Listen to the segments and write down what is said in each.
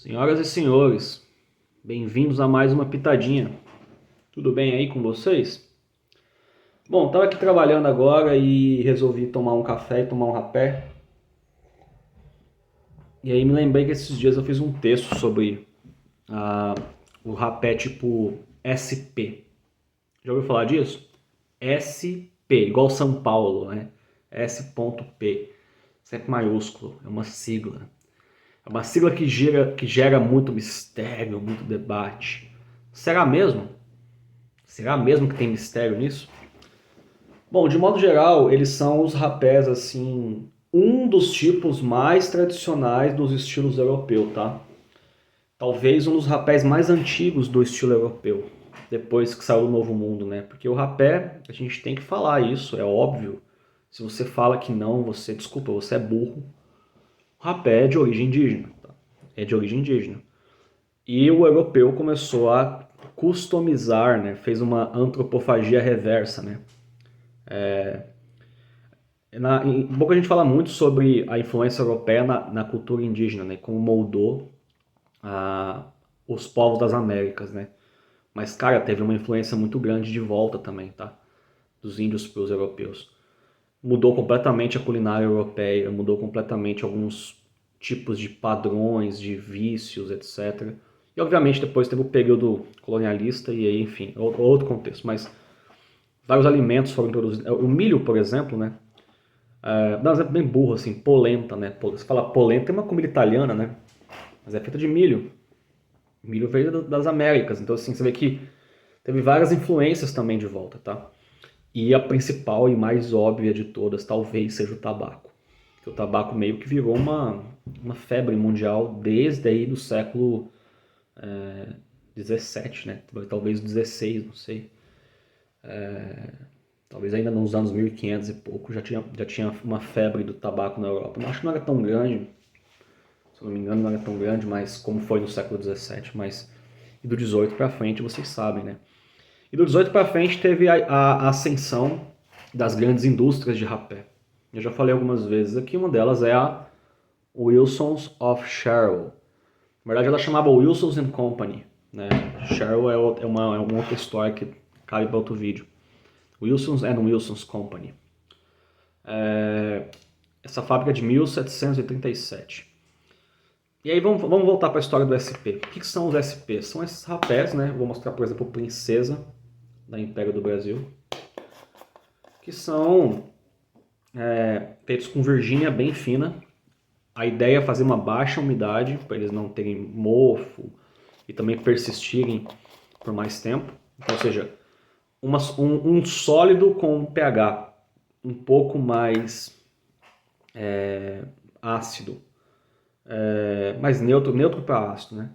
Senhoras e senhores, bem-vindos a mais uma pitadinha. Tudo bem aí com vocês? Bom, estava aqui trabalhando agora e resolvi tomar um café e tomar um rapé. E aí me lembrei que esses dias eu fiz um texto sobre ah, o rapé tipo SP. Já ouviu falar disso? SP, igual São Paulo, né? S.P, sempre maiúsculo, é uma sigla. É uma sigla que gera muito mistério, muito debate. Será mesmo? Será mesmo que tem mistério nisso? Bom, de modo geral, eles são os rapés, assim, um dos tipos mais tradicionais dos estilos europeus, tá? Talvez um dos rapés mais antigos do estilo europeu, depois que saiu do Novo Mundo, né? Porque o rapé, a gente tem que falar isso, é óbvio. Se você fala que não, desculpa, você é burro. O rapé é de origem indígena, tá? É de origem indígena. E o europeu começou a customizar, né? Fez uma antropofagia reversa, né? Pouco a gente fala muito sobre a influência europeia na cultura indígena, né? Como moldou ah, os povos das Américas, né? Mas, cara, teve uma influência muito grande de volta também, tá? Dos índios para os europeus. Mudou completamente a culinária europeia, mudou completamente alguns tipos de padrões, de vícios, etc. E, obviamente, depois teve o período colonialista e aí, enfim, outro contexto. Mas vários alimentos foram introduzidos. O milho, por exemplo, né? Dá um exemplo bem burro, assim, polenta, né? Você fala polenta é uma comida italiana, né? Mas é feita de milho. Milho veio das Américas, então assim, você vê que teve várias influências também de volta, tá? E a principal e mais óbvia de todas talvez seja o tabaco. Que o tabaco meio que virou uma febre mundial desde aí do século 17, né? Talvez 16, não sei. Talvez ainda nos anos 1500 e pouco já tinha uma febre do tabaco na Europa. Eu acho que não era tão grande, se eu não me engano, não era tão grande, mas como foi no século 17, mas e do 18 para frente, vocês sabem, né? E do 18 para frente teve a ascensão das grandes indústrias de rapé. Eu já falei algumas vezes aqui, uma delas é a Wilson's of Sherrill. Na verdade, ela chamava Wilson's and Company, né? Sherrill é uma outra história que cabe para outro vídeo. Wilson's and Wilson's Company. Essa fábrica é de 1737. E aí vamos voltar para a história do SP. O que são os SP? São esses rapés, né? Vou mostrar, por exemplo, Princesa, da Império do Brasil, que são feitos com virgínia bem fina. A ideia é fazer uma baixa umidade, para eles não terem mofo e também persistirem por mais tempo. Então, ou seja, um sólido com um pH um pouco mais ácido, mais neutro para ácido, né?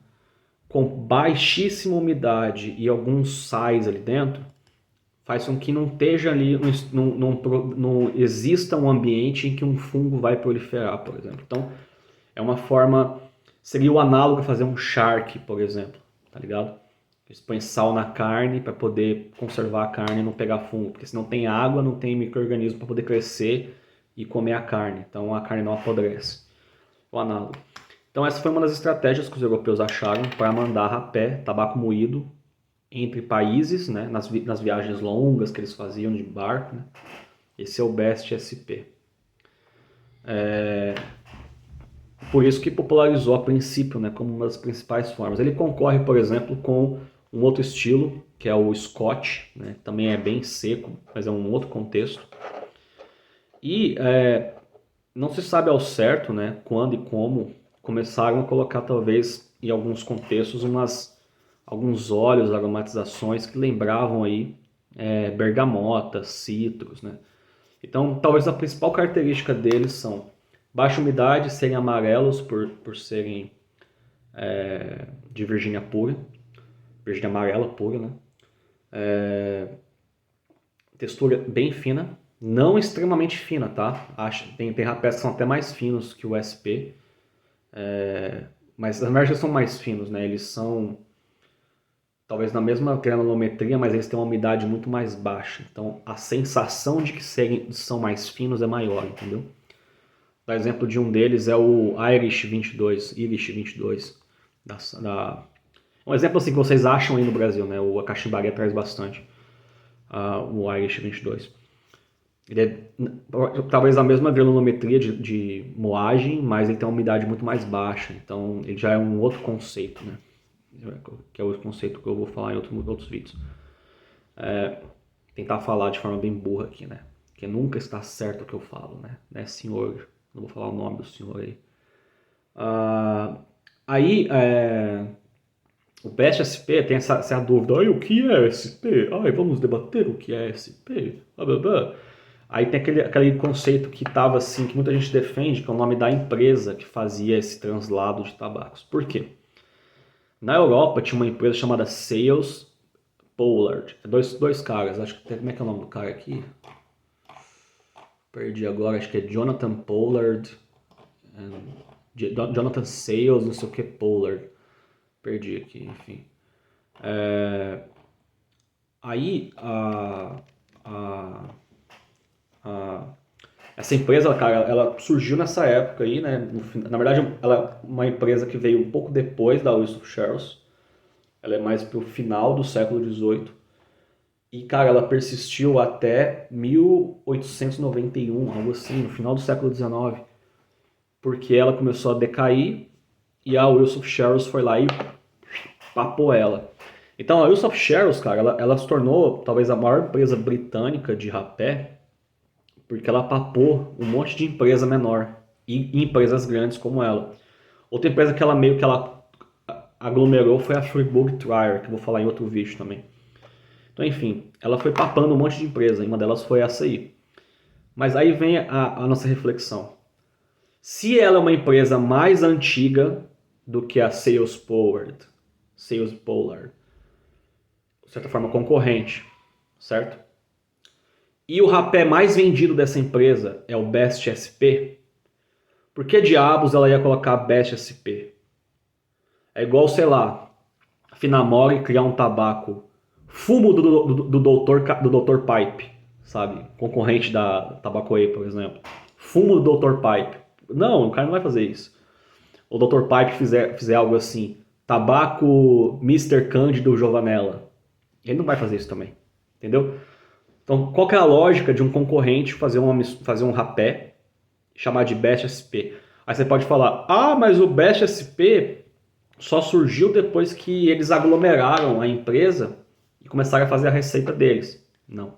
Com baixíssima umidade e alguns sais ali dentro, faz com que não esteja ali, não exista um ambiente em que um fungo vai proliferar, por exemplo. Então, é uma forma, seria o análogo a fazer um charque, por exemplo, tá ligado? Eles põem sal na carne para poder conservar a carne e não pegar fungo, porque se não tem água, não tem micro-organismo para poder crescer e comer a carne, então a carne não apodrece. O análogo. Então essa foi uma das estratégias que os europeus acharam para mandar rapé, tabaco moído, entre países, né, nas viagens longas que eles faziam de barco. Né? Esse é o Best SP. Por isso que popularizou a princípio, né, como uma das principais formas. Ele concorre, por exemplo, com um outro estilo, que é o Scotch, né, também é bem seco, mas é um outro contexto. E não se sabe ao certo, né, quando e como começaram a colocar, talvez, em alguns contextos, alguns óleos, aromatizações que lembravam aí bergamota, citros, né? Então, talvez a principal característica deles são baixa umidade, serem amarelos por serem de Virgínia pura, Virgínia amarela pura, né? Textura bem fina, não extremamente fina, tá? Tem rapés que são até mais finos que o SP, mas as verdade são mais finos, né? Eles são talvez na mesma granulometria, mas eles têm uma umidade muito mais baixa. Então a sensação de que são mais finos é maior, entendeu? O exemplo de um deles é o Irish 22, Um exemplo assim que vocês acham aí no Brasil, né? A cachimbaria traz bastante o Irish 22. Ele é talvez a mesma granulometria de moagem, mas ele tem uma umidade muito mais baixa, então ele já é um outro conceito, né? Que é o conceito que eu vou falar em outros vídeos. Tentar falar de forma bem burra aqui, né? Porque nunca está certo o que eu falo, né? Senhor, não vou falar o nome do senhor aí. O Best SP tem essa dúvida. O que é SP? Vamos debater o que é SP. Blá, blá, blá. Aí tem aquele conceito que tava assim, que muita gente defende, que é o nome da empresa que fazia esse translado de tabacos. Por quê? Na Europa tinha uma empresa chamada Sales Pollard. Dois caras, acho que como é que é o nome do cara aqui? Perdi agora, acho que é Jonathan Pollard. Jonathan Sales, não sei o que, Pollard. Perdi aqui, enfim. Aí essa empresa, cara, ela surgiu nessa época aí, né? Na verdade, ela é uma empresa que veio um pouco depois da Wilson Sharrows. Ela é mais pro final do século XVIII. E, cara, ela persistiu até 1891, algo assim, no final do século XIX. Porque ela começou a decair e a Wilson Sharrows foi lá e papou ela. Então, a Wilson Sharrows, cara, ela se tornou talvez a maior empresa britânica de rapé, porque ela papou um monte de empresa menor e empresas grandes como ela. Outra empresa que ela meio que ela aglomerou foi a Freeburg Trier, que eu vou falar em outro vídeo também. Então, enfim, ela foi papando um monte de empresa, e uma delas foi essa aí. Mas aí vem a nossa reflexão. Se ela é uma empresa mais antiga do que a Sales Pollard, de certa forma concorrente, certo? E o rapé mais vendido dessa empresa é o Best SP, por que diabos ela ia colocar Best SP? É igual, sei lá, a Finamore criar um tabaco fumo do Dr. Pipe, sabe? Concorrente da Tabacoa, por exemplo. Fumo do Dr. Pipe. Não, o cara não vai fazer isso. O Dr. Pipe fizer algo assim, tabaco Mr. Cândido Giovanella. Ele não vai fazer isso também, entendeu? Então, qual que é a lógica de um concorrente fazer um rapé, chamar de Best SP? Aí você pode falar, mas o Best SP só surgiu depois que eles aglomeraram a empresa e começaram a fazer a receita deles. Não.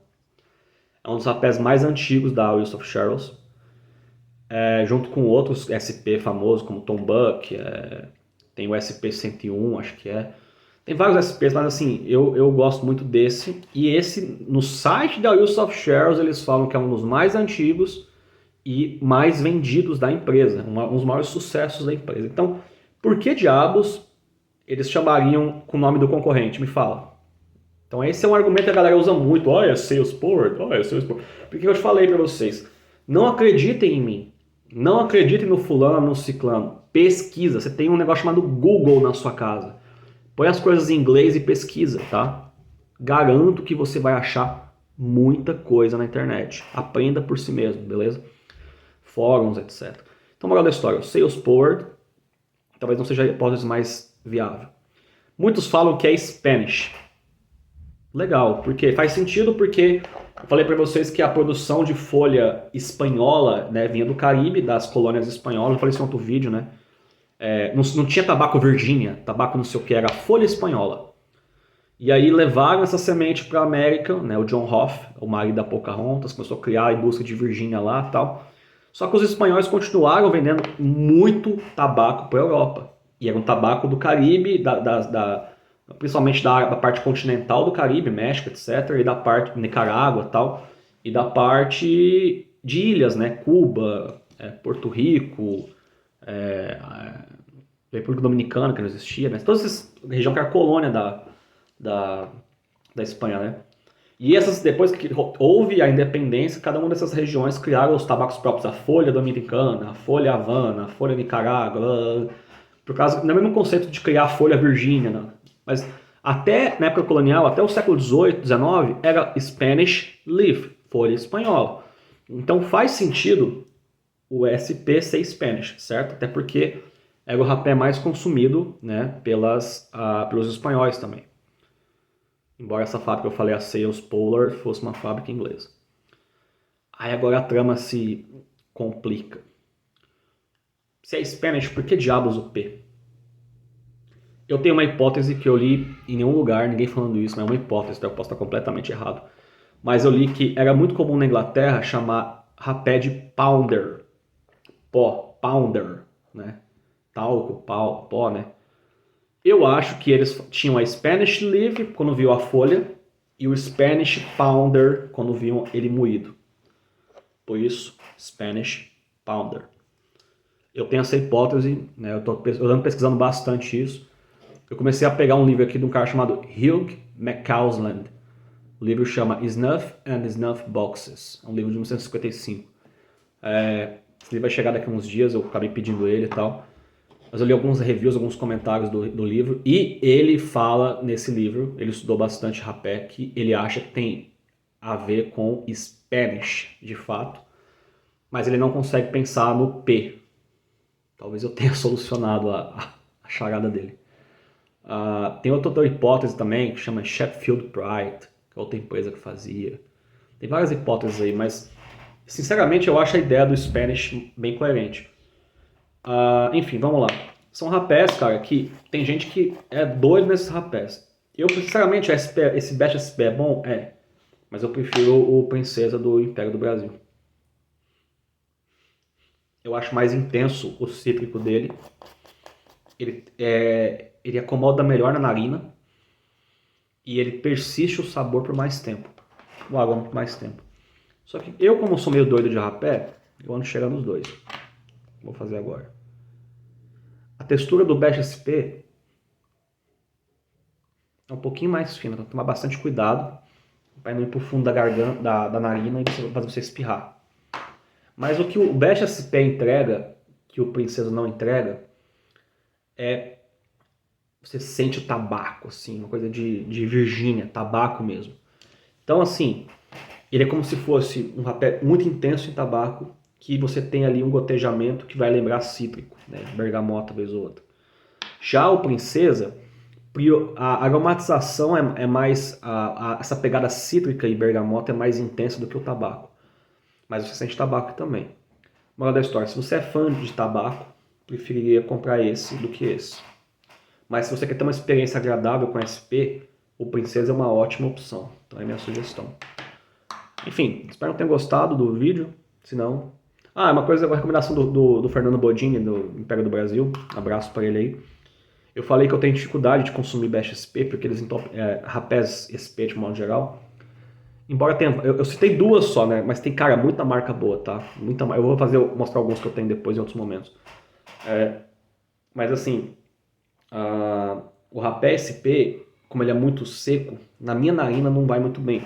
É um dos rapés mais antigos da Wilson Sharrows, junto com outros SP famosos, como Tom Buck, tem o SP-101, acho que é. Tem vários SPs, mas assim, eu gosto muito desse. E esse, no site da Wilson Sharrows, eles falam que é um dos mais antigos e mais vendidos da empresa. Um dos maiores sucessos da empresa. Então, por que diabos eles chamariam com o nome do concorrente? Me fala. Então esse é um argumento que a galera usa muito. É Salesforce, é Salesforce. Porque eu te falei para vocês, não acreditem em mim. Não acreditem no fulano, no ciclano. Pesquisa. Você tem um negócio chamado Google na sua casa. Põe as coisas em inglês e pesquisa, tá? Garanto que você vai achar muita coisa na internet. Aprenda por si mesmo, beleza? Fóruns, etc. Então, moral da história, o Salesforce talvez não seja a hipótese mais viável. Muitos falam que é Spanish. Legal, porque faz sentido porque eu falei para vocês que a produção de folha espanhola, né, vinha do Caribe, das colônias espanholas. Eu falei isso em outro vídeo, né? Não tinha tabaco Virgínia, tabaco não sei o que, era folha espanhola. E aí levaram essa semente para a América, né? O John Hoff, o marido da Pocahontas, começou a criar em busca de Virgínia lá e tal. Só que os espanhóis continuaram vendendo muito tabaco para a Europa. E era um tabaco do Caribe, principalmente da parte continental do Caribe, México, etc. E da parte de Nicarágua e tal. E da parte de ilhas, né? Cuba, Porto Rico, República Dominicana, que não existia, né? Toda essa região que era colônia da Espanha, né? E depois que houve a independência, cada uma dessas regiões criaram os tabacos próprios, a folha dominicana, a folha Havana, a folha Nicarágua, por causa, não é o mesmo conceito de criar a folha Virgínia, né? Mas até na época colonial, até o século XVIII, XIX, era Spanish Leaf, folha espanhola. Então faz sentido o SP ser Spanish, certo? Até porque era o rapé mais consumido, né, pelos espanhóis também. Embora essa fábrica que eu falei, a Sales Polar, fosse uma fábrica inglesa. Aí agora a trama se complica. Se é Spanish, por que diabos o P? Eu tenho uma hipótese que eu li em nenhum lugar, ninguém falando isso, mas é uma hipótese, então eu posso estar completamente errado. Mas eu li que era muito comum na Inglaterra chamar rapé de pounder. Pó, pounder, né? Talco, pó, né? Eu acho que eles tinham a Spanish Leaf quando viu a folha e o Spanish Pounder quando viam ele moído. Por isso, Spanish Pounder. Eu tenho essa hipótese, né? Eu ando pesquisando bastante isso. Eu comecei a pegar um livro aqui de um cara chamado Hugh McCausland. O livro chama Snuff and Snuff Boxes. É um livro de 1955. Esse livro vai chegar daqui a uns dias, eu acabei pedindo ele e tal. Mas eu li alguns reviews, alguns comentários do livro, e ele fala nesse livro, ele estudou bastante rapé, que ele acha que tem a ver com Spanish, de fato, mas ele não consegue pensar no P. Talvez eu tenha solucionado a charada dele. Tem outra hipótese também, que chama Sheffield Pride, que é outra empresa que fazia. Tem várias hipóteses aí, mas sinceramente eu acho a ideia do Spanish bem coerente. Enfim, vamos lá. São rapés, cara, que tem gente que é doido nesses rapés. Eu, sinceramente, esse Bash SP é bom? É. Mas eu prefiro o Princesa do Império do Brasil. Eu acho mais intenso o cítrico dele. Ele acomoda melhor na narina. E ele persiste o sabor por mais tempo. O aroma por mais tempo. Só que eu, como sou meio doido de rapé, eu ando cheirando os dois. Vou fazer agora. A textura do Bash SP é um pouquinho mais fina, então tomar bastante cuidado para não ir pro fundo da garganta, da narina e fazer você espirrar. Mas o que o Bash SP entrega, que o Princesa não entrega, é você sente o tabaco, assim, uma coisa de Virgínia, tabaco mesmo. Então, assim, ele é como se fosse um rapé muito intenso em tabaco, que você tem ali um gotejamento que vai lembrar cítrico, né? Bergamota, vez ou outra. Já o Princesa, a aromatização é mais, essa pegada cítrica e bergamota é mais intensa do que o tabaco. Mas você sente tabaco também. Moral da história, se você é fã de tabaco, preferiria comprar esse do que esse. Mas se você quer ter uma experiência agradável com SP, o Princesa é uma ótima opção. Então é minha sugestão. Enfim, espero que tenham gostado do vídeo. Se não... uma coisa, uma recomendação do Fernando Bodini, do Império do Brasil. Abraço para ele aí. Eu falei que eu tenho dificuldade de consumir Bash SP, porque eles rapés SP de modo geral. Embora tenha... Eu citei duas só, né? Mas tem, cara, muita marca boa, tá? Eu vou mostrar alguns que eu tenho depois em outros momentos. Mas assim... o rapé SP, como ele é muito seco, na minha narina não vai muito bem.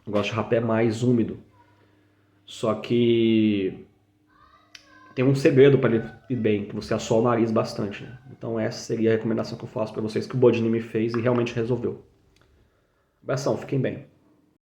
Eu gosto de rapé mais úmido. Só que tem um segredo para ele ir bem, que você assoa o nariz bastante, né? Então essa seria a recomendação que eu faço para vocês, que o Bodini me fez e realmente resolveu. Abração, fiquem bem.